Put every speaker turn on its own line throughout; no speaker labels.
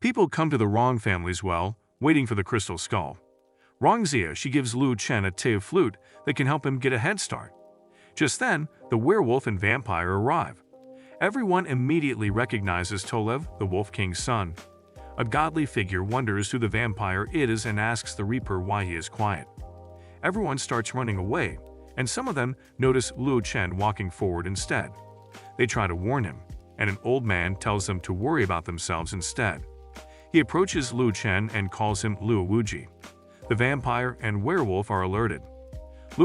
People come to the Rong family's well, waiting for the crystal skull. Rong Zia, she gives Chen a tay of flute that can help him get a head start. Just then, the werewolf and vampire arrive. Everyone immediately recognizes Tolev, the Wolf King's son. A godly figure wonders who the vampire is and asks the Reaper why he is quiet. Everyone starts running away, and some of them notice Chen walking forward instead. They try to warn him, and an old man tells them to worry about themselves instead. He approaches Chen and calls him Lu Wuji. The vampire and werewolf are alerted.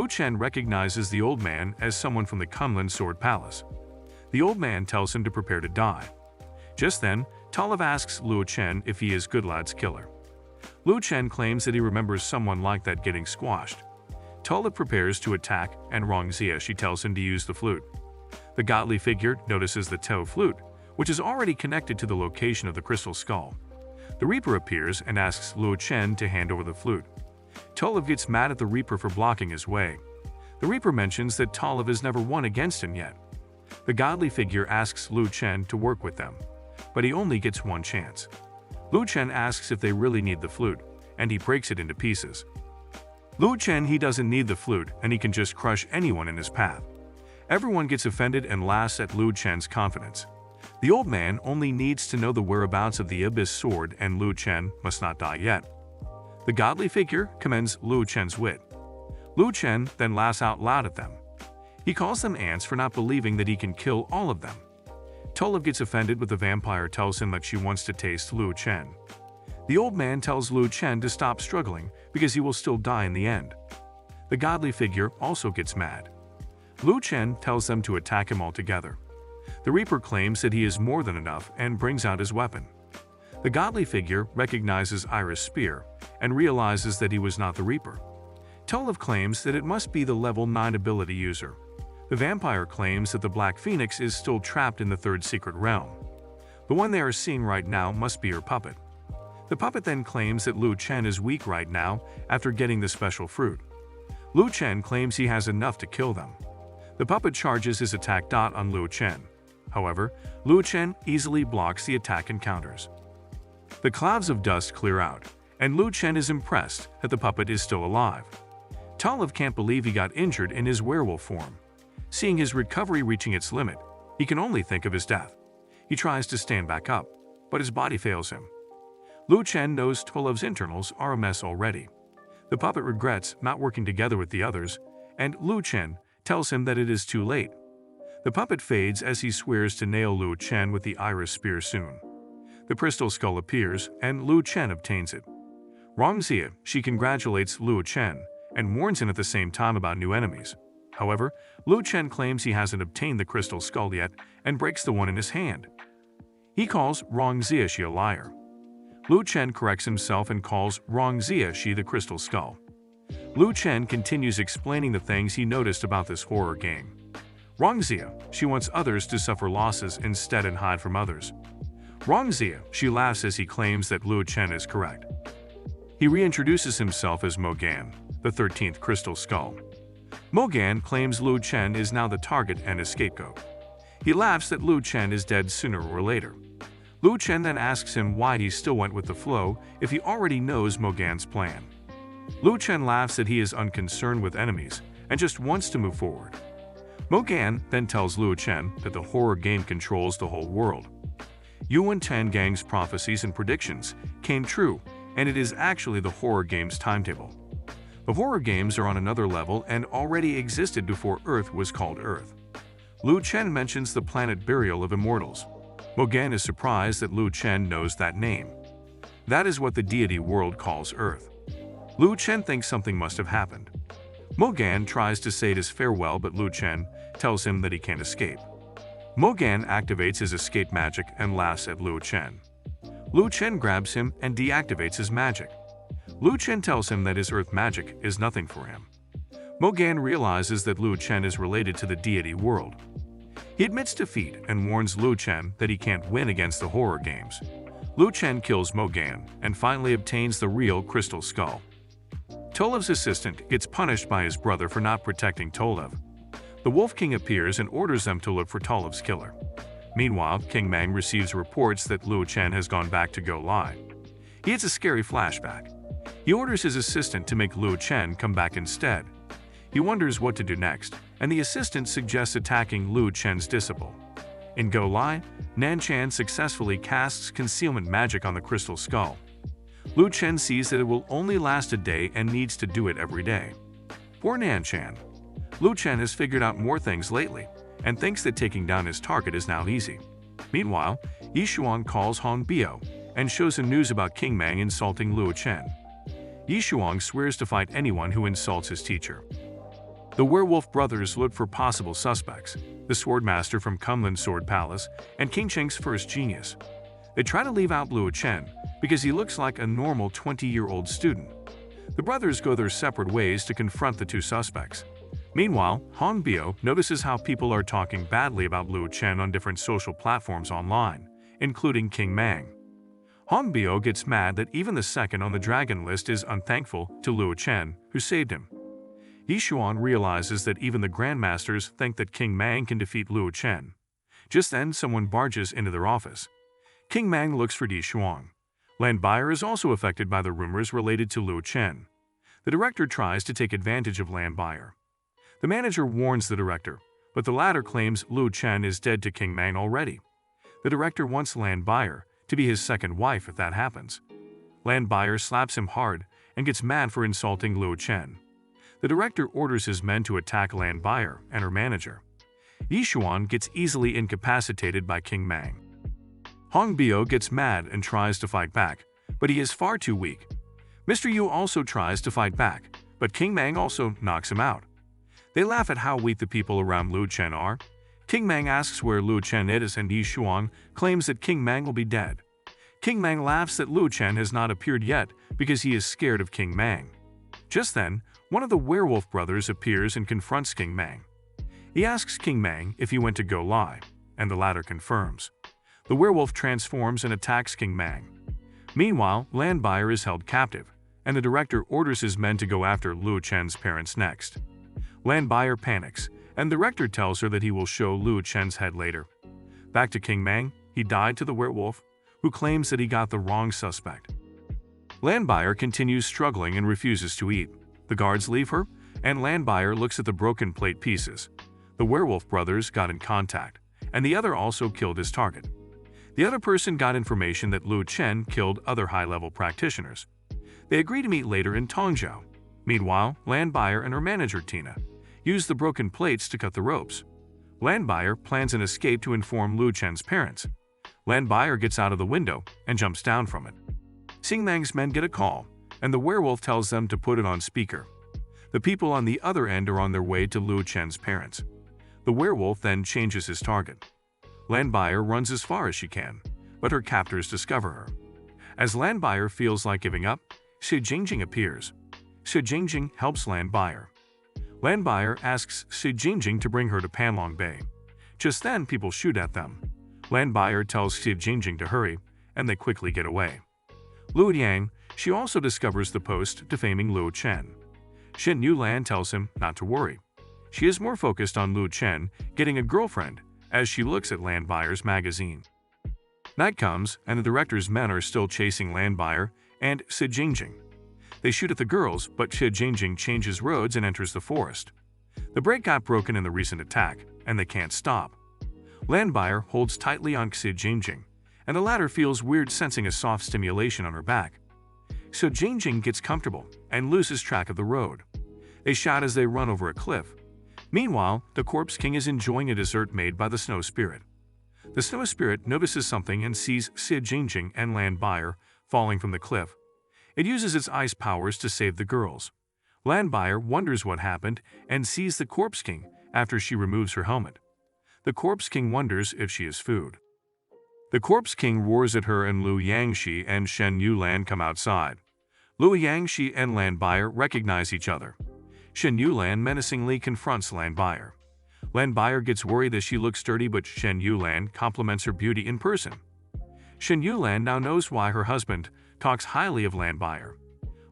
Chen recognizes the old man as someone from the Kunlun Sword Palace. The old man tells him to prepare to die. Just then, Tolev asks Chen if he is Goodlad's killer. Chen claims that he remembers someone like that getting squashed. Tolev prepares to attack, and Rong Zia, she tells him to use the flute. The godly figure notices the Tao flute, which is already connected to the location of the crystal skull. The Reaper appears and asks Chen to hand over the flute. Tolev gets mad at the Reaper for blocking his way. The Reaper mentions that Tolev has never won against him yet. The godly figure asks Chen to work with them, but he only gets one chance. Chen asks if they really need the flute, and he breaks it into pieces. Chen, he doesn't need the flute, and he can just crush anyone in his path. Everyone gets offended and laughs at Chen's confidence. The old man only needs to know the whereabouts of the Abyss sword, and Chen must not die yet. The godly figure commends Chen's wit. Chen then laughs out loud at them. He calls them ants for not believing that he can kill all of them. Tolev gets offended, but the vampire tells him that she wants to taste Chen. The old man tells Chen to stop struggling because he will still die in the end. The godly figure also gets mad. Chen tells them to attack him altogether. The Reaper claims that he is more than enough and brings out his weapon. The godly figure recognizes Iris' spear and realizes that he was not the Reaper. Tolev claims that it must be the level 9 ability user. The vampire claims that the Black Phoenix is still trapped in the third secret realm. The one they are seeing right now must be her puppet. The puppet then claims that Chen is weak right now after getting the special fruit. Chen claims he has enough to kill them. The puppet charges his attack dot on Chen. However, Chen easily blocks the attack and counters. The clouds of dust clear out, and Chen is impressed that the puppet is still alive. Tolev can't believe he got injured in his werewolf form. Seeing his recovery reaching its limit, he can only think of his death. He tries to stand back up, but his body fails him. Chen knows Tolev's internals are a mess already. The puppet regrets not working together with the others, and Chen tells him that it is too late. The puppet fades as he swears to nail Chen with the Iris spear soon. The crystal skull appears, and Chen obtains it. Rong Zia, she congratulates Chen and warns him at the same time about new enemies. However, Chen claims he hasn't obtained the crystal skull yet and breaks the one in his hand. He calls Rong Zia she a liar. Chen corrects himself and calls Rong Zia she the crystal skull. Chen continues explaining the things he noticed about this horror game. Rong Zia, she wants others to suffer losses instead and hide from others. Rong Zia, she laughs as he claims that Chen is correct. He reintroduces himself as Mogan, the 13th crystal skull. Mogan claims Chen is now the target and a scapegoat. He laughs that Chen is dead sooner or later. Chen then asks him why he still went with the flow if he already knows Mogan's plan. Chen laughs that he is unconcerned with enemies and just wants to move forward. Mogan then tells Chen that the horror game controls the whole world. Yuan Tan Gang's prophecies and predictions came true, and it is actually the horror game's timetable. The horror games are on another level and already existed before Earth was called Earth. Chen mentions the planet Burial of Immortals. Mogan is surprised that Chen knows that name. That is what the deity world calls Earth. Chen thinks something must have happened. Mogan tries to say his farewell, but Chen tells him that he can't escape. Mogan activates his escape magic and laughs at Chen. Chen grabs him and deactivates his magic. Chen tells him that his earth magic is nothing for him. Mogan realizes that Chen is related to the deity world. He admits defeat and warns Chen that he can't win against the horror games. Chen kills Mogan and finally obtains the real crystal skull. Tolev's assistant gets punished by his brother for not protecting Tolev. The Wolf King appears and orders them to look for Tolev's killer. Meanwhile, King Mang receives reports that Luo Chen has gone back to Go Lai. He has a scary flashback. He orders his assistant to make Luo Chen come back instead. He wonders what to do next, and the assistant suggests attacking Luo Chen's disciple. In Go Lai, Nan Chan successfully casts concealment magic on the crystal skull. Luo Chen sees that it will only last a day and needs to do it every day. Poor Nan Chan. Luo Chen has figured out more things lately, and thinks that taking down his target is now easy. Meanwhile, Yishuang calls Hong Bio and shows him news about King Mang insulting Luo Chen. Yishuang swears to fight anyone who insults his teacher. The Werewolf brothers look for possible suspects, the Swordmaster from Kunlun Sword Palace and Qingshan's first genius. They try to leave out Luo Chen because he looks like a normal 20-year-old student. The brothers go their separate ways to confront the two suspects. Meanwhile, Hong Bio notices how people are talking badly about Luo Chen on different social platforms online, including King Mang. Hong Bio gets mad that even the second on the dragon list is unthankful to Luo Chen, who saved him. Yishuang realizes that even the Grandmasters think that King Mang can defeat Luo Chen. Just then, someone barges into their office. King Mang looks for Yishuang. Bei'er is also affected by the rumors related to Luo Chen. The director tries to take advantage of Bei'er. The manager warns the director, but the latter claims Luo Chen is dead to King Mang already. The director wants Bei'er to be his second wife if that happens. Bei'er slaps him hard and gets mad for insulting Luo Chen. The director orders his men to attack Bei'er and her manager. Yishuang gets easily incapacitated by King Mang. Hong Bio gets mad and tries to fight back, but he is far too weak. Mr. Yu also tries to fight back, but King Mang also knocks him out. They laugh at how weak the people around Luo Chen are. King Mang asks where Luo Chen is and Yishuang claims that King Mang will be dead. King Mang laughs that Luo Chen has not appeared yet because he is scared of King Mang. Just then, one of the Werewolf brothers appears and confronts King Mang. He asks King Mang if he went to Go Lai, and the latter confirms. The werewolf transforms and attacks King Mang. Meanwhile, Bei'er is held captive, and the director orders his men to go after Luo Chen's parents next. Bei'er panics, and the director tells her that he will show Luo Chen's head later. Back to King Mang, he died to the werewolf, who claims that he got the wrong suspect. Bei'er continues struggling and refuses to eat. The guards leave her, and Bei'er looks at the broken plate pieces. The Werewolf brothers got in contact, and the other also killed his target. The other person got information that Luo Chen killed other high-level practitioners. They agree to meet later in Tongzhou. Meanwhile, Bei'er and her manager Tina use the broken plates to cut the ropes. Bei'er plans an escape to inform Luo Chen's parents. Bei'er gets out of the window and jumps down from it. Xing Mang's men get a call, and the werewolf tells them to put it on speaker. The people on the other end are on their way to Luo Chen's parents. The werewolf then changes his target. Bei'er runs as far as she can, but her captors discover her. As Bei'er feels like giving up, Shi Jingjing appears. Shi Jingjing helps Bei'er. Bei'er asks Shi Jingjing to bring her to Panlong Bay. Just then, people shoot at them. Bei'er tells Shi Jingjing to hurry, and they quickly get away. Luo Yang, she also discovers the post defaming Luo Chen. Shen Yulan tells him not to worry. She is more focused on Luo Chen getting a girlfriend as she looks at Bei'er's magazine. Night comes, and the director's men are still chasing Bei'er and Shi Jingjing. They shoot at the girls, but Shi Jingjing changes roads and enters the forest. The brake got broken in the recent attack, and they can't stop. Bei'er holds tightly on Shi Jingjing, and the latter feels weird sensing a soft stimulation on her back. Shi Jingjing gets comfortable and loses track of the road. They shout as they run over a cliff. Meanwhile, the Corpse King is enjoying a dessert made by the Snow Spirit. The Snow Spirit notices something and sees Shi Jingjing and Bei'er falling from the cliff. It uses its ice powers to save the girls. Bei'er wonders what happened and sees the Corpse King after she removes her helmet. The Corpse King wonders if she is food. The Corpse King roars at her, and Liu Yangshi and Shen Yulan come outside. Liu Yangshi and Bei'er recognize each other. Shen Yulan menacingly confronts Bei'er. Bei'er gets worried as she looks dirty, but Shen Yulan compliments her beauty in person. Shen Yulan now knows why her husband talks highly of Bei'er.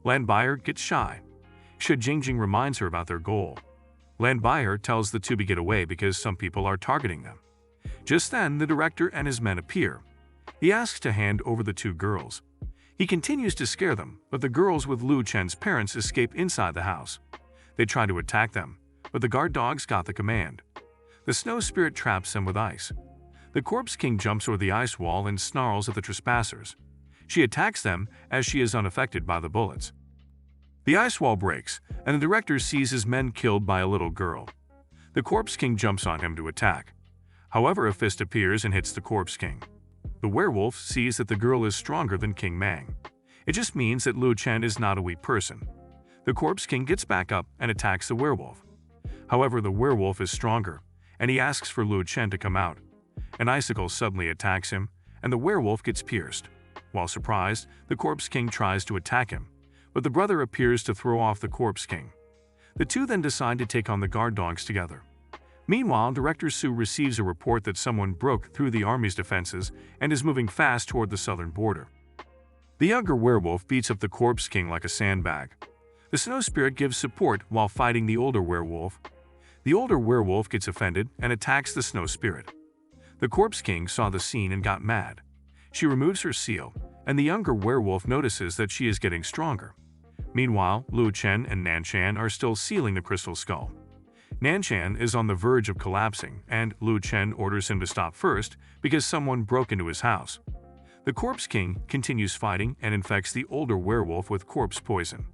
Bei'er gets shy. Shi Jingjing reminds her about their goal. Bei'er tells the two to get away because some people are targeting them. Just then, the director and his men appear. He asks to hand over the two girls. He continues to scare them, but the girls with Lu Chen's parents escape inside the house. They try to attack them, but the guard dogs got the command. The snow spirit traps them with ice. The Corpse King jumps over the ice wall and snarls at the trespassers. She attacks them as she is unaffected by the bullets. The ice wall breaks, and the director sees his men killed by a little girl. The Corpse King jumps on him to attack. However, a fist appears and hits the Corpse King. The werewolf sees that the girl is stronger than King Mang. It just means that Lu Chen is not a weak person. The Corpse King gets back up and attacks the werewolf. However, the werewolf is stronger, and he asks for Lu Chen to come out. An icicle suddenly attacks him, and the werewolf gets pierced. While surprised, the Corpse King tries to attack him, but the brother appears to throw off the Corpse King. The two then decide to take on the guard dogs together. Meanwhile, Director Su receives a report that someone broke through the army's defenses and is moving fast toward the southern border. The younger werewolf beats up the Corpse King like a sandbag. The Snow Spirit gives support while fighting the older werewolf. The older werewolf gets offended and attacks the Snow Spirit. The Corpse King saw the scene and got mad. She removes her seal, and the younger werewolf notices that she is getting stronger. Meanwhile, Lu Chen and Nanshan are still sealing the crystal skull. Nanshan is on the verge of collapsing, and Lu Chen orders him to stop first because someone broke into his house. The Corpse King continues fighting and infects the older werewolf with corpse poison.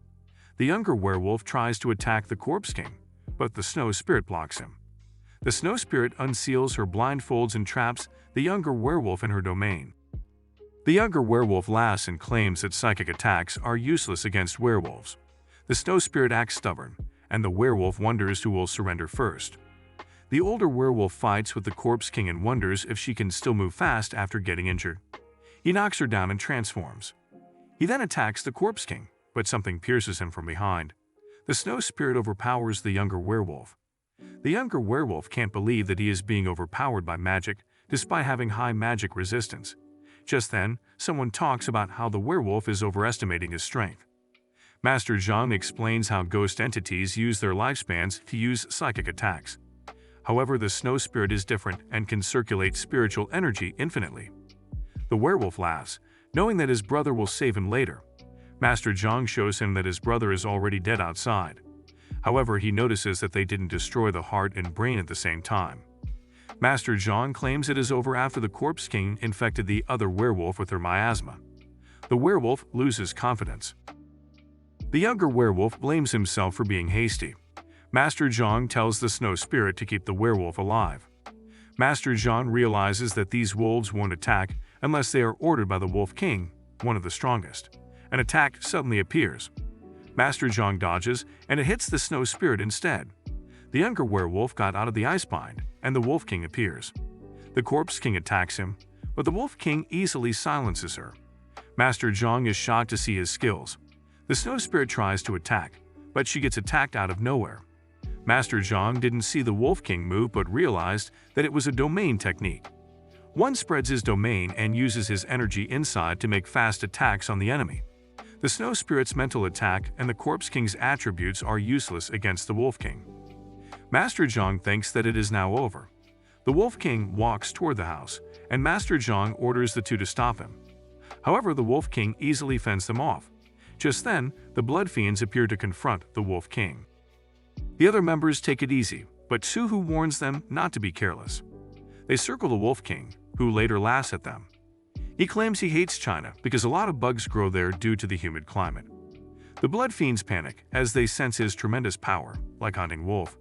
The younger werewolf tries to attack the Corpse King, but the Snow Spirit blocks him. The Snow Spirit unseals her blindfolds and traps the younger werewolf in her domain. The younger werewolf laughs and claims that psychic attacks are useless against werewolves. The Snow Spirit acts stubborn, and the werewolf wonders who will surrender first. The older werewolf fights with the Corpse King and wonders if she can still move fast after getting injured. He knocks her down and transforms. He then attacks the Corpse King, but something pierces him from behind. The Snow Spirit overpowers the younger werewolf. The younger werewolf can't believe that he is being overpowered by magic, despite having high magic resistance. Just then, someone talks about how the werewolf is overestimating his strength. Master Zhang explains how ghost entities use their lifespans to use psychic attacks. However, the Snow Spirit is different and can circulate spiritual energy infinitely. The werewolf laughs, knowing that his brother will save him later. Master Zhang shows him that his brother is already dead outside. However, he notices that they didn't destroy the heart and brain at the same time. Master Zhang claims it is over after the Corpse King infected the other werewolf with her miasma. The werewolf loses confidence. The younger werewolf blames himself for being hasty. Master Zhang tells the Snow Spirit to keep the werewolf alive. Master Zhang realizes that these wolves won't attack unless they are ordered by the Wolf King, one of the strongest. An attack suddenly appears. Master Zhang dodges, and it hits the Snow Spirit instead. The younger werewolf got out of the ice bind, and the Wolf King appears. The Corpse King attacks him, but the Wolf King easily silences her. Master Zhang is shocked to see his skills. The Snow Spirit tries to attack, but she gets attacked out of nowhere. Master Zhang didn't see the Wolf King move but realized that it was a domain technique. One spreads his domain and uses his energy inside to make fast attacks on the enemy. The Snow Spirit's mental attack and the Corpse King's attributes are useless against the Wolf King. Master Zhang thinks that it is now over. The Wolf King walks toward the house, and Master Zhang orders the two to stop him. However, the Wolf King easily fends them off. Just then, the Blood Fiends appear to confront the Wolf King. The other members take it easy, but Suhu warns them not to be careless. They circle the Wolf King, who later laughs at them. He claims he hates China because a lot of bugs grow there due to the humid climate. The Blood Fiends panic as they sense his tremendous power, like hunting wolf.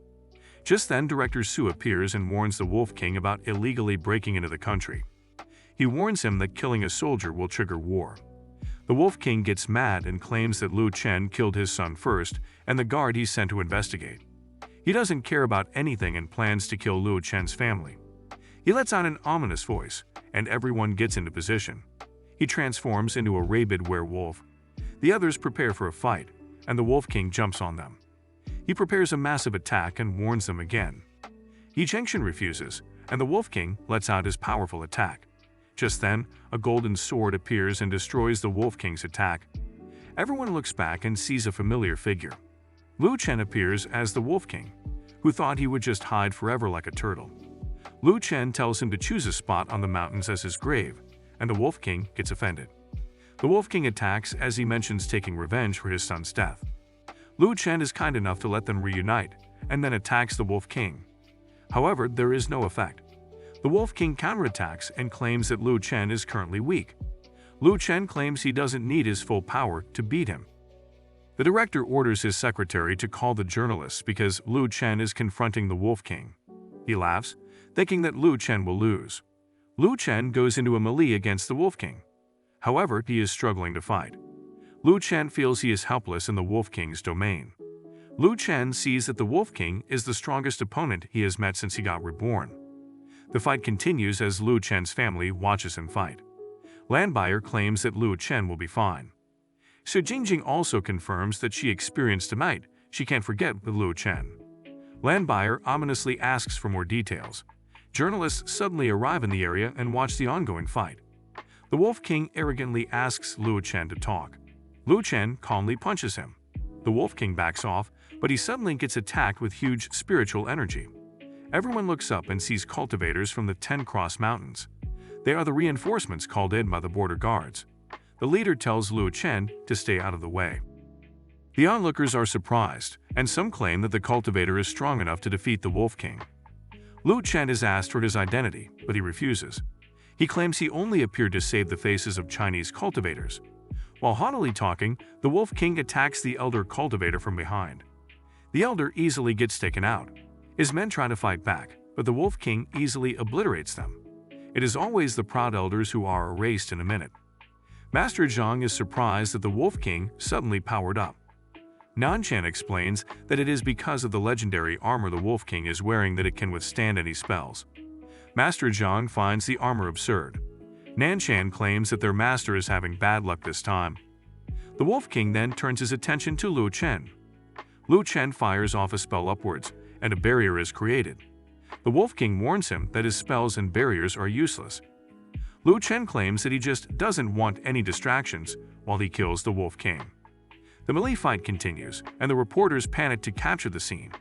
Just then, Director Su appears and warns the Wolf King about illegally breaking into the country. He warns him that killing a soldier will trigger war. The Wolf King gets mad and claims that Lu Chen killed his son first and the guard he sent to investigate. He doesn't care about anything and plans to kill Lu Chen's family. He lets out an ominous voice, and everyone gets into position. He transforms into a rabid werewolf. The others prepare for a fight, and the Wolf King jumps on them. He prepares a massive attack and warns them again. Qingshan refuses, and the Wolf King lets out his powerful attack. Just then, a golden sword appears and destroys the Wolf King's attack. Everyone looks back and sees a familiar figure. Lu Chen appears as the Wolf King, who thought he would just hide forever like a turtle. Lu Chen tells him to choose a spot on the mountains as his grave, and the Wolf King gets offended. The Wolf King attacks as he mentions taking revenge for his son's death. Lu Chen is kind enough to let them reunite, and then attacks the Wolf King. However, there is no effect. The Wolf King counterattacks and claims that Lu Chen is currently weak. Lu Chen claims he doesn't need his full power to beat him. The director orders his secretary to call the journalists because Lu Chen is confronting the Wolf King. He laughs, thinking that Lu Chen will lose. Lu Chen goes into a melee against the Wolf King. However, he is struggling to fight. Lu Chen feels he is helpless in the Wolf King's domain. Lu Chen sees that the Wolf King is the strongest opponent he has met since he got reborn. The fight continues as Lu Chen's family watches him fight. Bei'er claims that Lu Chen will be fine. So Qingshan also confirms that she experienced tonight. She can't forget the Lu Chen. Bei'er ominously asks for more details. Journalists suddenly arrive in the area and watch the ongoing fight. The Wolf King arrogantly asks Lu Chen to talk. Lu Chen calmly punches him. The Wolf King backs off, but he suddenly gets attacked with huge spiritual energy. Everyone looks up and sees cultivators from the 10 Cross Mountains. They are the reinforcements called in by the border guards. The leader tells Lu Chen to stay out of the way. The onlookers are surprised, and some claim that the cultivator is strong enough to defeat the Wolf King. Lu Chen is asked for his identity, but he refuses. He claims he only appeared to save the faces of Chinese cultivators. While haughtily talking, the Wolf King attacks the elder cultivator from behind. The elder easily gets taken out. His men try to fight back, but the Wolf King easily obliterates them. It is always the proud elders who are erased in a minute. Master Zhang is surprised that the Wolf King suddenly powered up. Chen explains that it is because of the legendary armor the Wolf King is wearing that it can withstand any spells. Master Zhang finds the armor absurd. Chen claims that their master is having bad luck this time. The Wolf King then turns his attention to Lu Chen. Lu Chen fires off a spell upwards, and a barrier is created. The Wolf King warns him that his spells and barriers are useless. Lu Chen claims that he just doesn't want any distractions while he kills the Wolf King. The melee fight continues, and the reporters panic to capture the scene.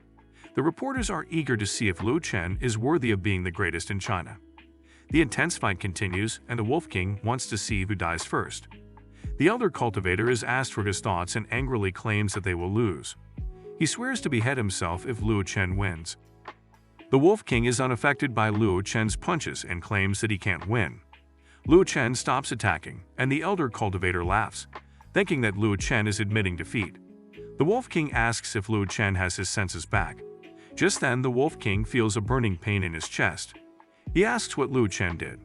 The reporters are eager to see if Lu Chen is worthy of being the greatest in China. The intense fight continues, and the Wolf King wants to see who dies first. The elder cultivator is asked for his thoughts and angrily claims that they will lose. He swears to behead himself if Lu Chen wins. The Wolf King is unaffected by Lu Chen's punches and claims that he can't win. Lu Chen stops attacking, and the elder cultivator laughs, thinking that Lu Chen is admitting defeat. The Wolf King asks if Lu Chen has his senses back. Just then, the Wolf King feels a burning pain in his chest. He asks what Lu Chen did.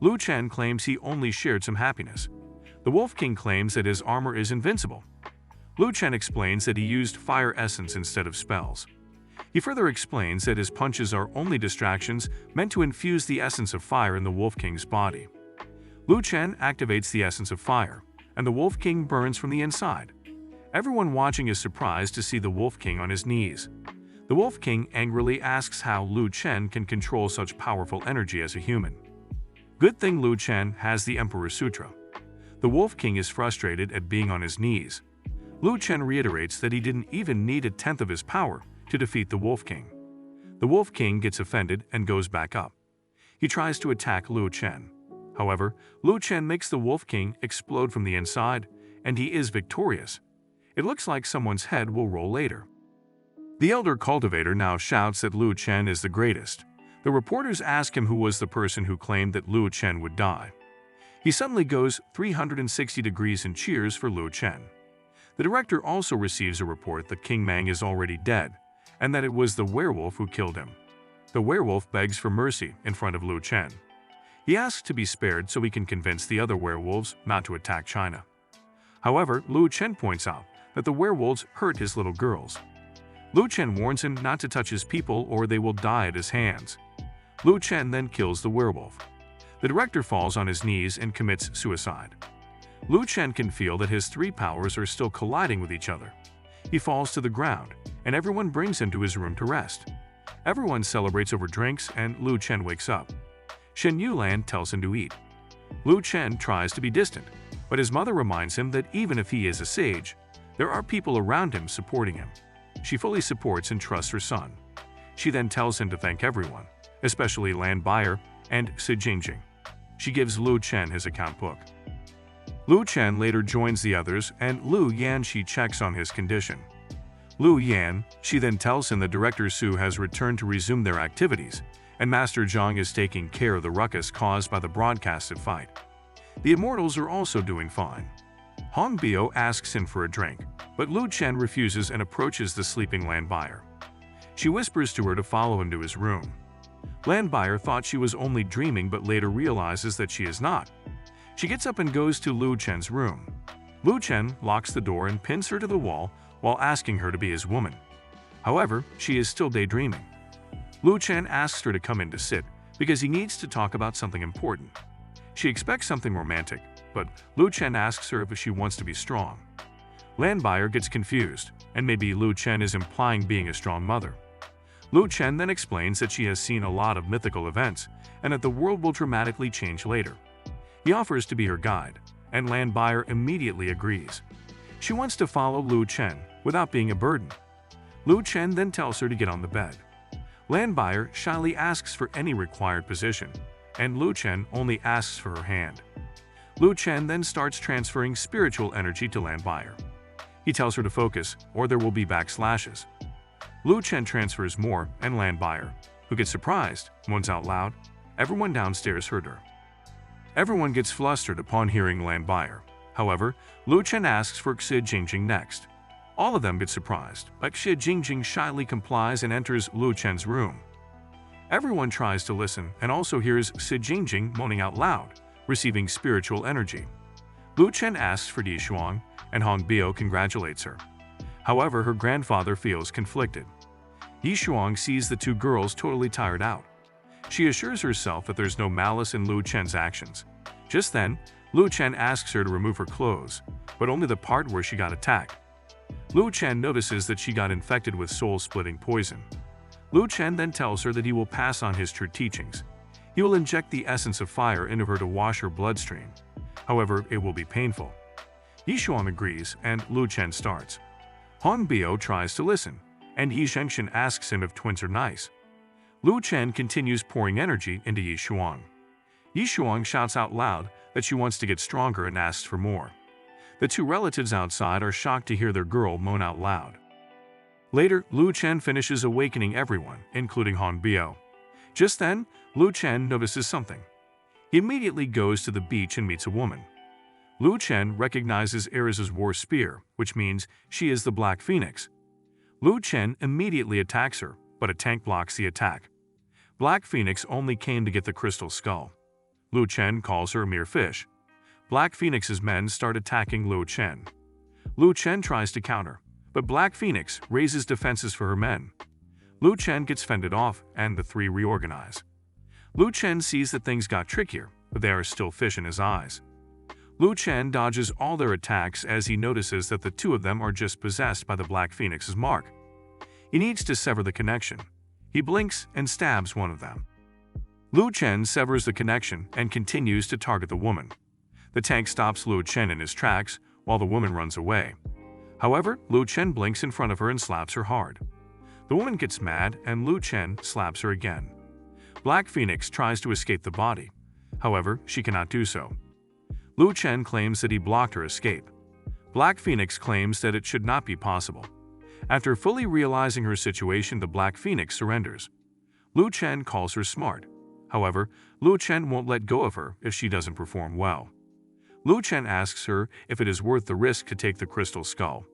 Lu Chen claims he only shared some happiness. The Wolf King claims that his armor is invincible. Lu Chen explains that he used fire essence instead of spells. He further explains that his punches are only distractions meant to infuse the essence of fire in the Wolf King's body. Lu Chen activates the essence of fire, and the Wolf King burns from the inside. Everyone watching is surprised to see the Wolf King on his knees. The Wolf King angrily asks how Lu Chen can control such powerful energy as a human. Good thing Lu Chen has the Emperor's Sutra. The Wolf King is frustrated at being on his knees. Lu Chen reiterates that he didn't even need a tenth of his power to defeat the Wolf King. The Wolf King gets offended and goes back up. He tries to attack Lu Chen. However, Lu Chen makes the Wolf King explode from the inside, and he is victorious. It looks like someone's head will roll later. The elder cultivator now shouts that Lu Chen is the greatest. The reporters ask him who was the person who claimed that Lu Chen would die. He suddenly goes 360 degrees and cheers for Lu Chen. The director also receives a report that King Mang is already dead, and that it was the werewolf who killed him. The werewolf begs for mercy in front of Lu Chen. He asks to be spared so he can convince the other werewolves not to attack China. However, Lu Chen points out that the werewolves hurt his little girls. Lu Chen warns him not to touch his people or they will die at his hands. Lu Chen then kills the werewolf. The director falls on his knees and commits suicide. Lu Chen can feel that his three powers are still colliding with each other. He falls to the ground, and everyone brings him to his room to rest. Everyone celebrates over drinks, and Lu Chen wakes up. Shen Yulan tells him to eat. Lu Chen tries to be distant, but his mother reminds him that even if he is a sage, there are people around him supporting him. She fully supports and trusts her son. She then tells him to thank everyone, especially Lan Bei'er and Qingshan. She gives Lu Chen his account book. Lu Chen later joins the others, and Lu Yan she checks on his condition. Lu Yan, she then tells him the Director Su has returned to resume their activities, and Master Zhang is taking care of the ruckus caused by the broadcasted fight. The Immortals are also doing fine. Hong Bio asks him for a drink, but Lu Chen refuses and approaches the sleeping Lan Bei'er. She whispers to her to follow him to his room. Lan Bei'er thought she was only dreaming but later realizes that she is not. She gets up and goes to Lu Chen's room. Lu Chen locks the door and pins her to the wall while asking her to be his woman. However, she is still daydreaming. Lu Chen asks her to come in to sit because he needs to talk about something important. She expects something romantic, but Lu Chen asks her if she wants to be strong. Lan Bei'er gets confused, and maybe Lu Chen is implying being a strong mother. Lu Chen then explains that she has seen a lot of mythical events and that the world will dramatically change later. He offers to be her guide, and Lan Bei'er immediately agrees. She wants to follow Lu Chen without being a burden. Lu Chen then tells her to get on the bed. Lan Bei'er shyly asks for any required position, and Lu Chen only asks for her hand. Lu Chen then starts transferring spiritual energy to Lan Bei'er. He tells her to focus, or there will be backslashes. Lu Chen transfers more, and Lan Bei'er, who gets surprised, moans out loud. Everyone downstairs heard her. Everyone gets flustered upon hearing Lan Bei'er. However, Lu Chen asks for Qingshan next. All of them get surprised, but Qingshan shyly complies and enters Lu Chen's room. Everyone tries to listen and also hears Qingshan moaning out loud, receiving spiritual energy. Lu Chen asks for Yishuang, and Hong Bio congratulates her. However, her grandfather feels conflicted. Yishuang sees the two girls totally tired out. She assures herself that there's no malice in Lu Chen's actions. Just then, Lu Chen asks her to remove her clothes, but only the part where she got attacked. Lu Chen notices that she got infected with soul-splitting poison. Lu Chen then tells her that he will pass on his true teachings. He will inject the essence of fire into her to wash her bloodstream. However, it will be painful. Yishuang agrees, and Lu Chen starts. Hong Bio tries to listen, and Qingshan asks him if twins are nice. Lu Chen continues pouring energy into Yishuang. Yishuang shouts out loud that she wants to get stronger and asks for more. The two relatives outside are shocked to hear their girl moan out loud. Later, Lu Chen finishes awakening everyone, including Hong Bio. Just then, Lu Chen notices something. He immediately goes to the beach and meets a woman. Lu Chen recognizes Ares' war spear, which means she is the Black Phoenix. Lu Chen immediately attacks her, but a tank blocks the attack. Black Phoenix only came to get the crystal skull. Lu Chen calls her a mere fish. Black Phoenix's men start attacking Lu Chen. Lu Chen tries to counter, but Black Phoenix raises defenses for her men. Lu Chen gets fended off, and the three reorganize. Lu Chen sees that things got trickier, but there are still fish in his eyes. Lu Chen dodges all their attacks as he notices that the two of them are just possessed by the Black Phoenix's mark. He needs to sever the connection. He blinks and stabs one of them. Lu Chen severs the connection and continues to target the woman. The tank stops Lu Chen in his tracks while the woman runs away. However, Lu Chen blinks in front of her and slaps her hard. The woman gets mad and Lu Chen slaps her again. Black Phoenix tries to escape the body. However, she cannot do so. Lu Chen claims that he blocked her escape. Black Phoenix claims that it should not be possible. After fully realizing her situation, the Black Phoenix surrenders. Lu Chen calls her smart. However, Lu Chen won't let go of her if she doesn't perform well. Lu Chen asks her if it is worth the risk to take the crystal skull.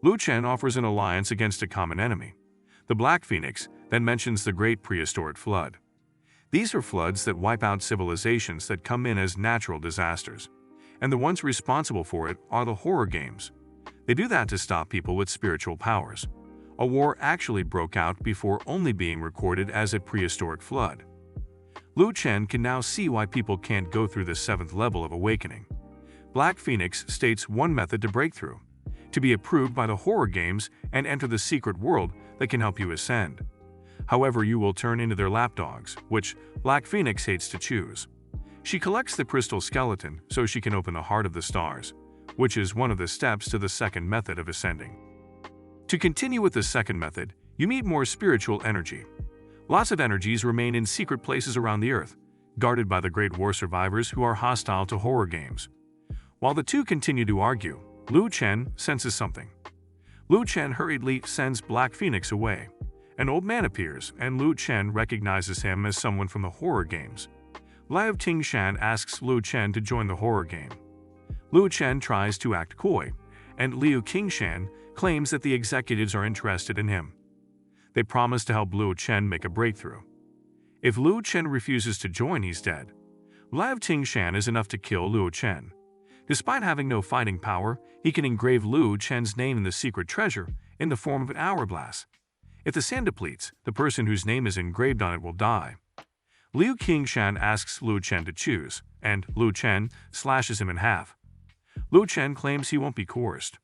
Lu Chen offers an alliance against a common enemy. The Black Phoenix then mentions the Great Prehistoric Flood. These are floods that wipe out civilizations that come in as natural disasters, and the ones responsible for it are the horror games. They do that to stop people with spiritual powers. A war actually broke out before only being recorded as a prehistoric flood. Lu Chen can now see why people can't go through the 7th level of awakening. Black Phoenix states one method to break through: to be approved by the horror games and enter the secret world that can help you ascend. However, you will turn into their lapdogs, which Black Phoenix hates to choose. She collects the crystal skeleton so she can open the Heart of the Stars, which is one of the steps to the second method of ascending. To continue with the second method, you need more spiritual energy. Lots of energies remain in secret places around the Earth, guarded by the Great War survivors who are hostile to horror games. While the two continue to argue, Lu Chen senses something. Lu Chen hurriedly sends Black Phoenix away. An old man appears, and Lu Chen recognizes him as someone from the horror games. Liu Qingshan asks Lu Chen to join the horror game. Lu Chen tries to act coy, and Liu Qingshan claims that the executives are interested in him. They promise to help Lu Chen make a breakthrough. If Lu Chen refuses to join, he's dead. Liu Qingshan is enough to kill Lu Chen. Despite having no fighting power, he can engrave Lu Chen's name in the secret treasure in the form of an hourglass. If the sand depletes, the person whose name is engraved on it will die. Liu Qingshan asks Lu Chen to choose, and Lu Chen slashes him in half. Lu Chen claims he won't be coerced.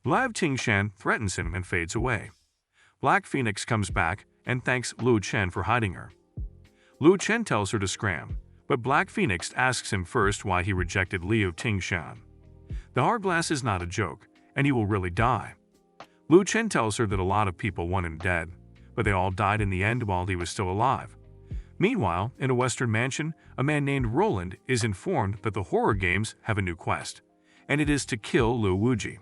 Liu Qingshan threatens him and fades away. Black Phoenix comes back and thanks Lu Chen for hiding her. Lu Chen tells her to scram, but Black Phoenix asks him first why he rejected Liu Qingshan. The hourglass is not a joke, and he will really die. Lu Chen tells her that a lot of people want him dead, but they all died in the end while he was still alive. Meanwhile, in a western mansion, a man named Roland is informed that the horror games have a new quest, and it is to kill Lu Wuji.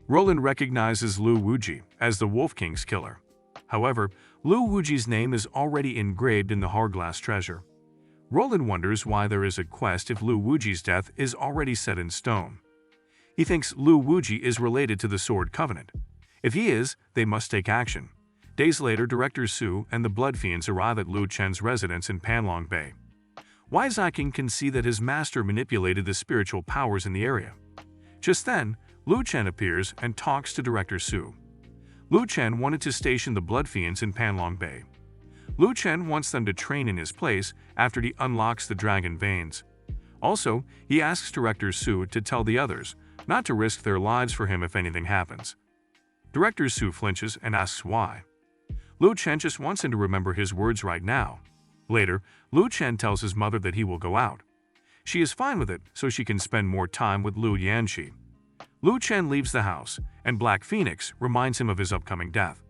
Roland recognizes Lu Wuji as the Wolf King's killer. However, Lu Wuji's name is already engraved in the hourglass treasure. Roland wonders why there is a quest if Lu Wuji's death is already set in stone. He thinks Lu Wuji is related to the Sword Covenant. If he is, they must take action. Days later, Director Su and the Blood Fiends arrive at Lu Chen's residence in Panlong Bay. Wise King can see that his master manipulated the spiritual powers in the area. Just then, Lu Chen appears and talks to Director Su. Lu Chen wanted to station the Blood Fiends in Panlong Bay. Lu Chen wants them to train in his place after he unlocks the dragon veins. Also, he asks Director Su to tell the others not to risk their lives for him if anything happens. Director Su flinches and asks why. Lu Chen just wants him to remember his words right now. Later, Lu Chen tells his mother that he will go out. She is fine with it so she can spend more time with Lu Yanxi. Lu Chen leaves the house, and Black Phoenix reminds him of his upcoming death.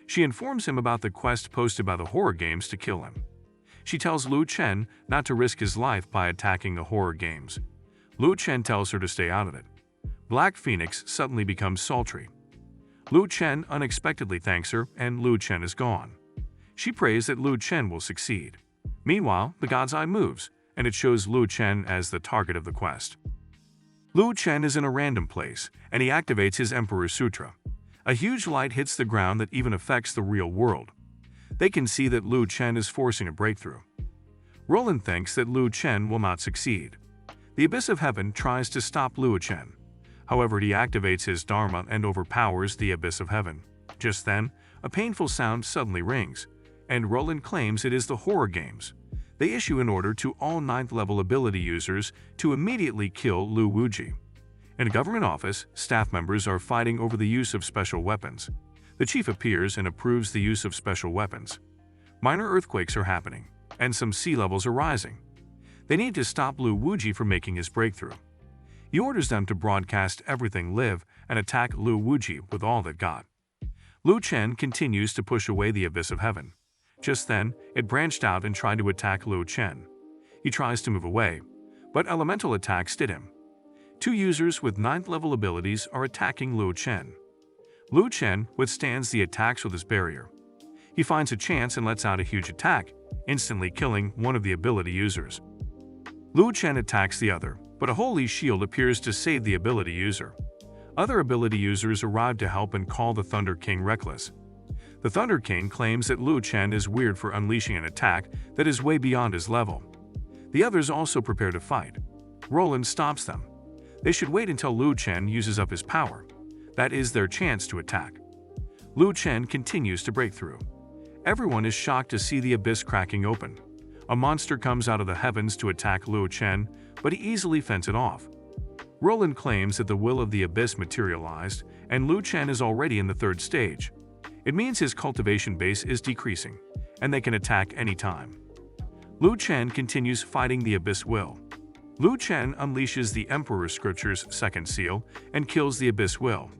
She informs him about the quest posted by the horror games to kill him. She tells Lu Chen not to risk his life by attacking the horror games. Lu Chen tells her to stay out of it. Black Phoenix suddenly becomes sultry. Lu Chen unexpectedly thanks her, and Lu Chen is gone. She prays that Lu Chen will succeed. Meanwhile, the God's Eye moves, and it shows Lu Chen as the target of the quest. Lu Chen is in a random place, and he activates his Emperor's Sutra. A huge light hits the ground that even affects the real world. They can see that Lu Chen is forcing a breakthrough. Roland thinks that Lu Chen will not succeed. The Abyss of Heaven tries to stop Lu Chen. However, he activates his Dharma and overpowers the Abyss of Heaven. Just then, a painful sound suddenly rings, and Roland claims it is the horror games. They issue an order to all 9th level ability users to immediately kill Lu Wuji. In a government office, staff members are fighting over the use of special weapons. The chief appears and approves the use of special weapons. Minor earthquakes are happening, and some sea levels are rising. They need to stop Lu Wuji from making his breakthrough. He orders them to broadcast everything live and attack Lu Wuji with all that got. Lu Chen continues to push away the Abyss of Heaven. Just then, it branched out and tried to attack Lu Chen. He tries to move away, but elemental attacks did him. 2 users with 9th level abilities are attacking Lu Chen. Lu Chen withstands the attacks with his barrier. He finds a chance and lets out a huge attack, instantly killing one of the ability users. Lu Chen attacks the other, but a holy shield appears to save the ability user. Other ability users arrive to help and call the Thunder King reckless. The Thunder King claims that Lu Chen is weird for unleashing an attack that is way beyond his level. The others also prepare to fight. Roland stops them. They should wait until Lu Chen uses up his power. That is their chance to attack. Lu Chen continues to break through. Everyone is shocked to see the abyss cracking open. A monster comes out of the heavens to attack Lu Chen, but he easily fends it off. Roland claims that the will of the abyss materialized, and Lu Chen is already in the 3rd stage. It means his cultivation base is decreasing, and they can attack any time. Lu Chen continues fighting the abyss will. Lu Chen unleashes the Emperor's Scripture's 2nd seal and kills the abyss will.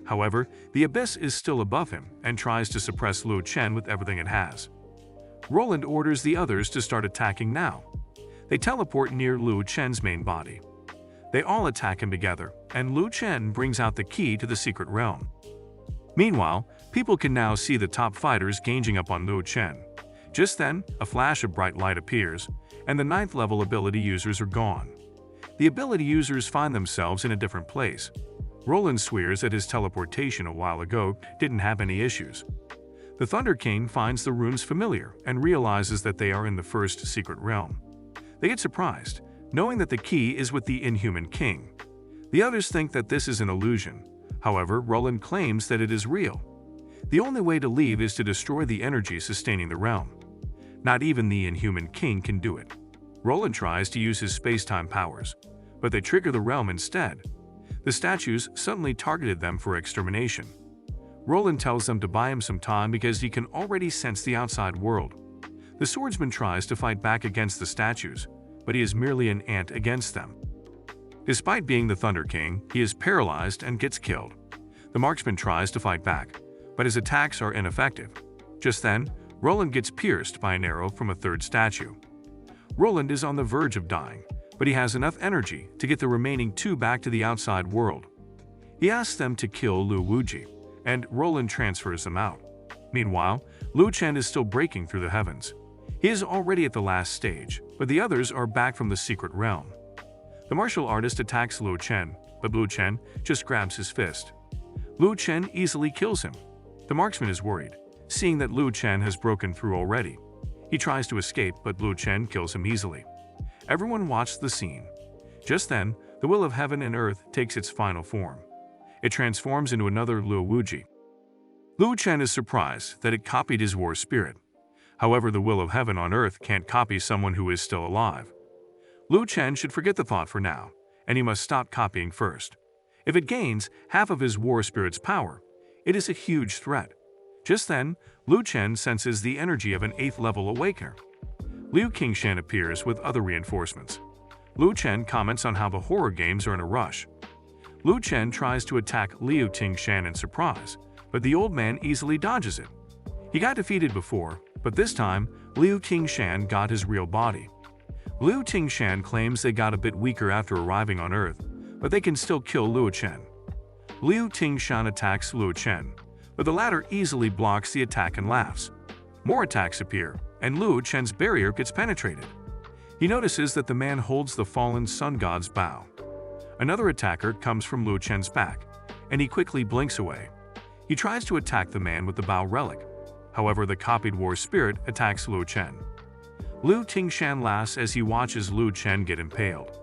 However, the abyss is still above him and tries to suppress Lu Chen with everything it has. Roland orders the others to start attacking now. They teleport near Lu Chen's main body. They all attack him together, and Lu Chen brings out the key to the secret realm. Meanwhile, people can now see the top fighters ganging up on Lu Chen. Just then, a flash of bright light appears, and the 9th level ability users are gone. The ability users find themselves in a different place. Roland swears that his teleportation a while ago didn't have any issues. The Thunder King finds the runes familiar and realizes that they are in the first secret realm. They get surprised, knowing that the key is with the Inhuman King. The others think that this is an illusion. However, Roland claims that it is real. The only way to leave is to destroy the energy sustaining the realm. Not even the Inhuman King can do it. Roland tries to use his space-time powers, but they trigger the realm instead. The statues suddenly targeted them for extermination. Roland tells them to buy him some time because he can already sense the outside world. The swordsman tries to fight back against the statues, but he is merely an ant against them. Despite being the Thunder King, he is paralyzed and gets killed. The marksman tries to fight back, but his attacks are ineffective. Just then, Roland gets pierced by an arrow from a third statue. Roland is on the verge of dying, but he has enough energy to get the remaining 2 back to the outside world. He asks them to kill Lu Wuji, and Roland transfers them out. Meanwhile, Lu Chen is still breaking through the heavens. He is already at the last stage, but the others are back from the secret realm. The martial artist attacks Lu Chen, but Lu Chen just grabs his fist. Lu Chen easily kills him. The marksman is worried, seeing that Lu Chen has broken through already. He tries to escape, but Lu Chen kills him easily. Everyone watched the scene. Just then, the will of heaven and earth takes its final form. It transforms into another Lu Wuji. Lu Chen is surprised that it copied his war spirit. However, the will of heaven on earth can't copy someone who is still alive. Lu Chen should forget the thought for now, and he must stop copying first. If it gains half of his war spirit's power, it is a huge threat. Just then, Lu Chen senses the energy of an 8th level awakener. Qingshan appears with other reinforcements. Lu Chen comments on how the horror games are in a rush. Lu Chen tries to attack Qingshan in surprise, but the old man easily dodges it. He got defeated before, but this time, Qingshan got his real body. Qingshan claims they got a bit weaker after arriving on Earth, but they can still kill Lu Chen. Qingshan attacks Lu Chen, but the latter easily blocks the attack and laughs. More attacks appear, and Lu Chen's barrier gets penetrated. He notices that the man holds the fallen sun god's bow. Another attacker comes from Lu Chen's back, and he quickly blinks away. He tries to attack the man with the bow relic. However, the copied war spirit attacks Lu Chen. Qingshan laughs as he watches Lu Chen get impaled.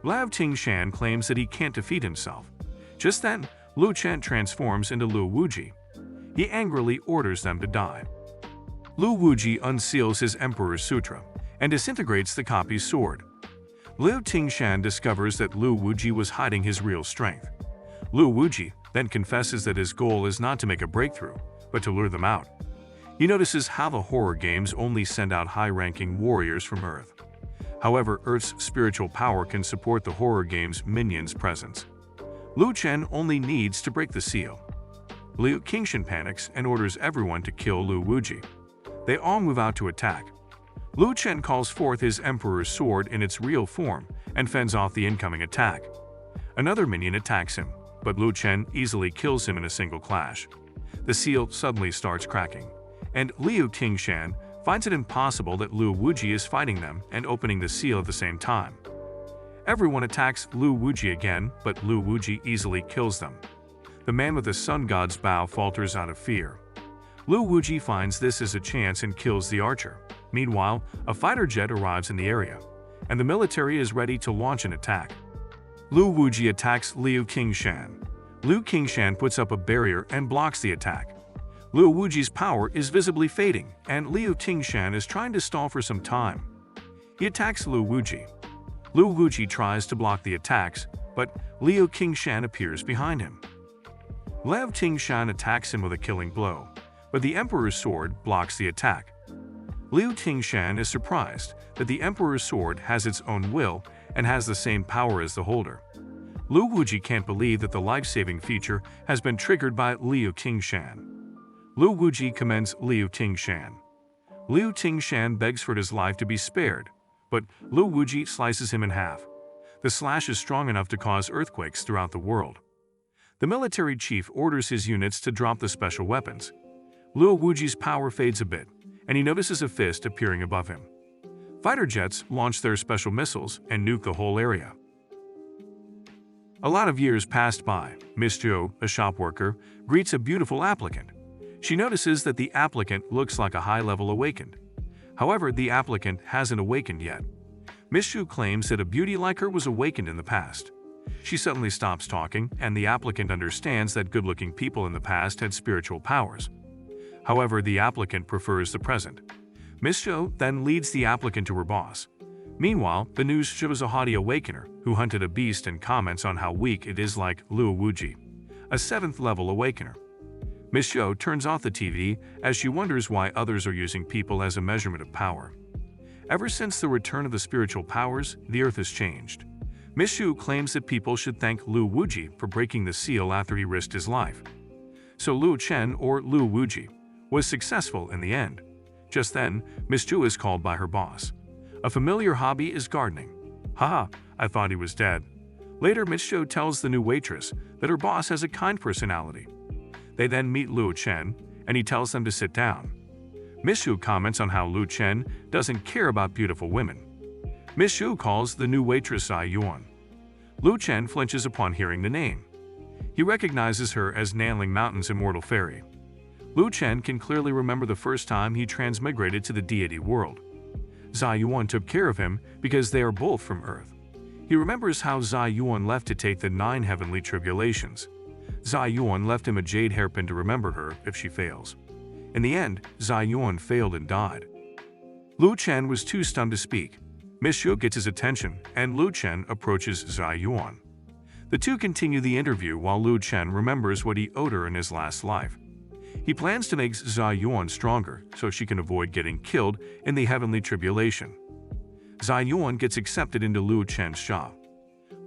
Qingshan claims that he can't defeat himself. Just then, Lu Chen transforms into Lu Wuji. He angrily orders them to die. Lu Wuji unseals his Emperor's Sutra and disintegrates the copy's sword. Qingshan discovers that Lu Wuji was hiding his real strength. Lu Wuji then confesses that his goal is not to make a breakthrough, but to lure them out. He notices how the horror games only send out high-ranking warriors from Earth. However, Earth's spiritual power can support the horror game's minions' presence. Lu Chen only needs to break the seal. Qingshan panics and orders everyone to kill Lu Wuji. They all move out to attack. Lu Chen calls forth his Emperor's sword in its real form and fends off the incoming attack. Another minion attacks him, but Lu Chen easily kills him in a single clash. The seal suddenly starts cracking, and Qingshan finds it impossible that Lu Wuji is fighting them and opening the seal at the same time. Everyone attacks Lu Wuji again, but Lu Wuji easily kills them. The man with the sun god's bow falters out of fear. Lu Wuji finds this as a chance and kills the archer. Meanwhile, a fighter jet arrives in the area, and the military is ready to launch an attack. Lu Wuji attacks Qingshan. Qingshan puts up a barrier and blocks the attack. Lu Wuji's power is visibly fading, and Qingshan is trying to stall for some time. He attacks Lu Wuji. Lu Wuji tries to block the attacks, but Qingshan appears behind him. Qingshan attacks him with a killing blow, but the Emperor's sword blocks the attack. Qingshan is surprised that the Emperor's sword has its own will and has the same power as the holder. Lu Wuji can't believe that the life-saving feature has been triggered by Qingshan. Lu Wuji commends Qingshan. Liu Qingshan begs for his life to be spared, but Lu Wuji slices him in half. The slash is strong enough to cause earthquakes throughout the world. The military chief orders his units to drop the special weapons. Lu Wuji's power fades a bit, and he notices a fist appearing above him. Fighter jets launch their special missiles and nuke the whole area. A lot of years passed by. Miss Zhou, a shop worker, greets a beautiful applicant. She notices that the applicant looks like a high-level awakened. However, the applicant hasn't awakened yet. Miss Zhou claims that a beauty like her was awakened in the past. She suddenly stops talking, and the applicant understands that good-looking people in the past had spiritual powers. However, the applicant prefers the present. Miss Zhou then leads the applicant to her boss. Meanwhile, the news shows a haughty awakener who hunted a beast and comments on how weak it is, like Lu Wuji, a 7th-level awakener. Miss Zhou turns off the TV as she wonders why others are using people as a measurement of power. Ever since the return of the spiritual powers, the earth has changed. Miss Zhou claims that people should thank Lu Wuji for breaking the seal after he risked his life. So Lu Chen, or Lu Wuji, was successful in the end. Just then, Miss Zhou is called by her boss. A familiar hobby is gardening. Haha, I thought he was dead. Later, Miss Zhou tells the new waitress that her boss has a kind personality. They then meet Lu Chen, and he tells them to sit down. Miss Zhou comments on how Lu Chen doesn't care about beautiful women. Miss Zhou calls the new waitress Yishuang. Lu Chen flinches upon hearing the name. He recognizes her as Nanling Mountain's immortal fairy. Lu Chen can clearly remember the first time he transmigrated to the deity world. Yishuang took care of him because they are both from Earth. He remembers how Yishuang left to take the 9 heavenly tribulations. Yishuang left him a jade hairpin to remember her if she fails. In the end, Yishuang failed and died. Lu Chen was too stunned to speak. Miss Zhou gets his attention, and Lu Chen approaches Yishuang. The two continue the interview while Lu Chen remembers what he owed her in his last life. He plans to make Yishuang stronger so she can avoid getting killed in the heavenly tribulation. Yishuang gets accepted into Lu Chen's shop.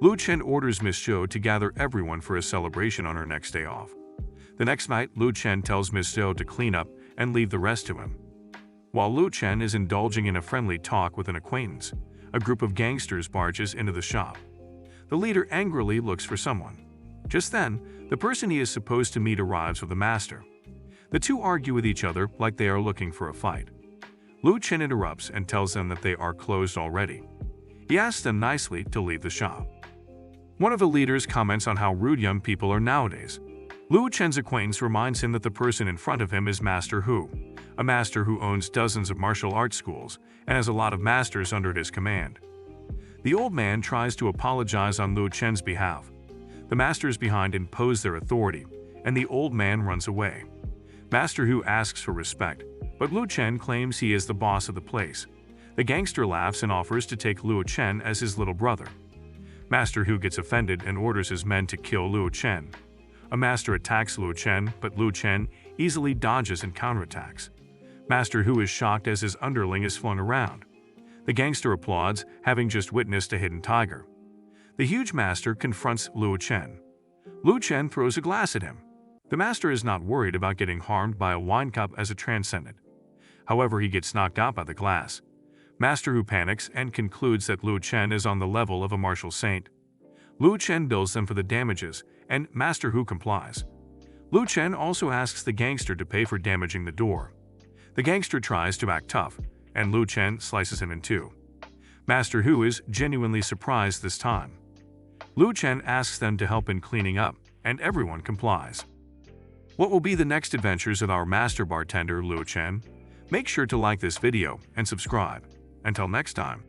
Lu Chen orders Miss Zhou to gather everyone for a celebration on her next day off. The next night, Lu Chen tells Miss Zhou to clean up and leave the rest to him. While Lu Chen is indulging in a friendly talk with an acquaintance, a group of gangsters barges into the shop. The leader angrily looks for someone. Just then, the person he is supposed to meet arrives with a master. The two argue with each other like they are looking for a fight. Lu Chen interrupts and tells them that they are closed already. He asks them nicely to leave the shop. One of the leaders comments on how rude young people are nowadays. Lu Chen's acquaintance reminds him that the person in front of him is Master Hu, a master who owns dozens of martial arts schools and has a lot of masters under his command. The old man tries to apologize on Lu Chen's behalf. The masters behind impose their authority, and the old man runs away. Master Hu asks for respect, but Lu Chen claims he is the boss of the place. The gangster laughs and offers to take Lu Chen as his little brother. Master Hu gets offended and orders his men to kill Lu Chen. A master attacks Lu Chen, but Lu Chen easily dodges and counterattacks. Master Hu is shocked as his underling is flung around. The gangster applauds, having just witnessed a hidden tiger. The huge master confronts Lu Chen. Lu Chen throws a glass at him. The master is not worried about getting harmed by a wine cup as a transcendent. However, he gets knocked out by the glass. Master Hu panics and concludes that Lu Chen is on the level of a martial saint. Lu Chen bills them for the damages, and Master Hu complies. Lu Chen also asks the gangster to pay for damaging the door. The gangster tries to act tough, and Lu Chen slices him in two. Master Hu is genuinely surprised this time. Lu Chen asks them to help in cleaning up, and everyone complies. What will be the next adventures of our master bartender Lu Chen? Make sure to like this video and subscribe. Until next time.